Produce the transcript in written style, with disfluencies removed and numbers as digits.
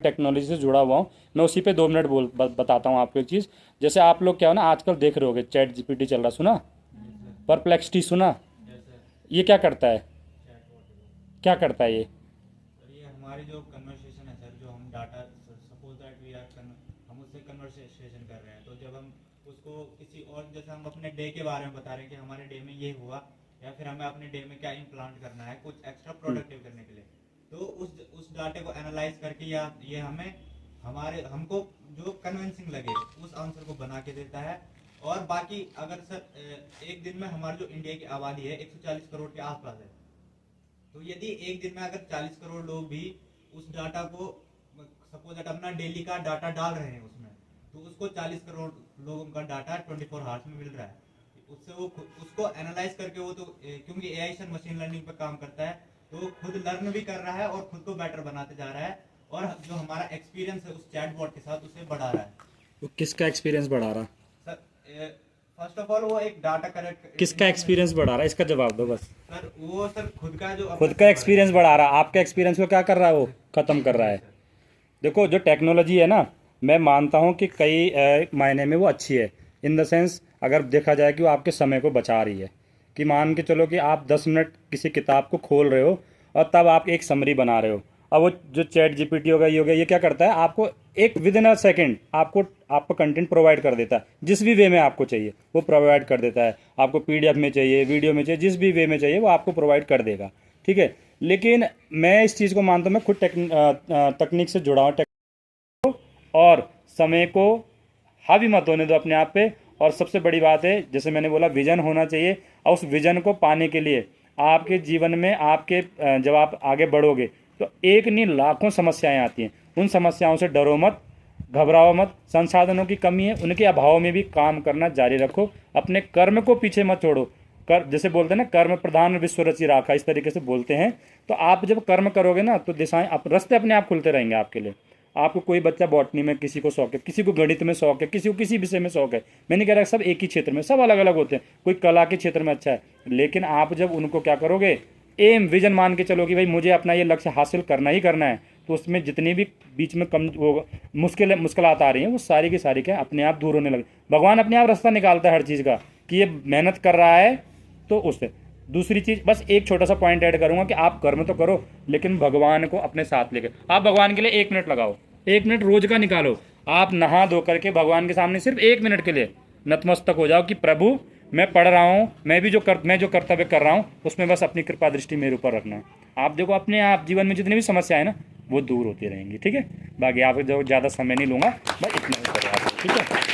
Technology से जुड़ा हुआ हूँ, मैं उसी पे 2 मिनट बताता हूँ आपको एक चीज़। जैसे आप लोग क्या हो ना, आजकल देख रहे होगे चैट जीपीटी चल रहा, सुना? परप्लेक्सिटी सुना? ये क्या करता है? क्या करता है ये? सर ये हमारी जो कन्वर्सेशन है सर, जो हम data, suppose that we are हम उससे कन्वर्सेशन कर रहे हैं, तो जब हम उसको किसी और, जैसे हम अपने डे के बारे में बता रहे हैं कि हमारे डे में ये हुआ, या फिर हमें अपने डे में क्या इम्प्लांट करना है कुछ एक्स्ट्रा प्रोडक्टिव करने के लिए, तो उस डाटे को एनालाइज करके या ये हमें हमको जो कन्विंसिंग लगे उस आंसर को बना के देता है। और बाकी अगर सर एक दिन में हमारी जो इंडिया की आबादी है 140 करोड़ के आसपास है, तो यदि एक दिन में अगर 40 करोड़ लोग भी उस डाटा को, सपोज दैट अपना डेली का डाटा डाल रहे हैं उसमें, तो उसको 40 करोड़ लोगों का डाटा 24 आवर्स में मिल रहा है। उससे वो उसको एनालाइज करके वो तो क्योंकि एआई सर मशीन लर्निंग पे काम करता है, तो वो खुद लर्न भी कर रहा है और खुद को बेटर बनाते जा रहा है, और जो हमारा एक्सपीरियंस है उस चैटबॉट के साथ उसे बढ़ा रहा है। वो किसका एक्सपीरियंस बढ़ा रहा? सर फर्स्ट ऑफ ऑल वो एक डाटा करेक्ट, किसका एक्सपीरियंस बढ़ा रहा है, इसका जवाब दो बस। सर वो सर खुद का जो खुद अपना का सर बढ़ा एक्सपीरियंस बढ़ा रहा है, आपके एक्सपीरियंस को क्या कर रहा है? वो ख़त्म कर रहा जी है। सर। देखो, जो टेक्नोलॉजी है ना, मैं मानता हूँ कि कई मायने में वो अच्छी है। इन द सेंस, अगर देखा जाए कि वो आपके समय को बचा रही है, कि मान के चलो कि आप 10 मिनट किसी किताब को खोल रहे हो और तब आप एक समरी बना रहे हो। अब वो जो चैट जीपीटी होगा, ये हो गया, ये क्या करता है, आपको एक विद इन अ सेकेंड आपको कंटेंट प्रोवाइड कर देता है, जिस भी वे में आपको चाहिए वो प्रोवाइड कर देता है। आपको पीडीएफ में चाहिए, वीडियो में चाहिए, जिस भी वे में चाहिए वो आपको प्रोवाइड कर देगा, ठीक है। लेकिन मैं इस चीज़ को मानता हूँ, मैं खुद तकनीक से जुड़ा हूँ, और समय को हावी मत होने दो अपने आप पे। और सबसे बड़ी बात है, जैसे मैंने बोला, विजन होना चाहिए, और उस विजन को पाने के लिए आपके जीवन में जब आप आगे बढ़ोगे तो एक नहीं लाखों समस्याएं आती हैं। उन समस्याओं से डरो मत, घबराओ मत। संसाधनों की कमी है, उनके अभाव में भी काम करना जारी रखो। अपने कर्म को पीछे मत छोड़ो। कर जैसे बोलते हैं ना, कर्म प्रधान विश्व रचि राखा, इस तरीके से बोलते हैं। तो आप जब कर्म करोगे ना, तो दिशाएं रास्ते अपने आप खुलते रहेंगे आपके लिए। आपको कोई बच्चा बॉटनी में किसी को शौक है, किसी को गणित में शौक है, किसी को किसी विषय में शौक है। मैं नहीं कह रहा सब एक ही क्षेत्र में, सब अलग अलग होते हैं। कोई कला के क्षेत्र में अच्छा है, लेकिन आप जब उनको क्या करोगे, एम विजन मान के चलो कि भाई मुझे अपना ये लक्ष्य हासिल करना ही करना है, तो उसमें जितनी भी बीच में कम वो मुश्किलात आ रही हैं, वो सारी की सारी क्या अपने आप दूर होने लगे। भगवान अपने आप रास्ता निकालता है हर चीज़ का, कि ये मेहनत कर रहा है तो उससे। दूसरी चीज़, बस एक छोटा सा पॉइंट ऐड करूंगा कि आप कर्म तो करो, लेकिन भगवान को अपने साथ लेकर आप भगवान के लिए 1 मिनट लगाओ। 1 मिनट रोज का निकालो। आप नहा धो करके भगवान के सामने सिर्फ 1 मिनट के लिए नतमस्तक हो जाओ कि प्रभु, मैं पढ़ रहा हूँ, मैं जो कर्तव्य कर रहा हूँ उसमें बस अपनी कृपा दृष्टि मेरे ऊपर रखना है। आप देखो, अपने आप जीवन में जितनी भी समस्या है ना, वो दूर होती रहेंगी, ठीक है। बाकी आप जो ज़्यादा समय नहीं लूँगा, बस इतना ही करो आप, ठीक है।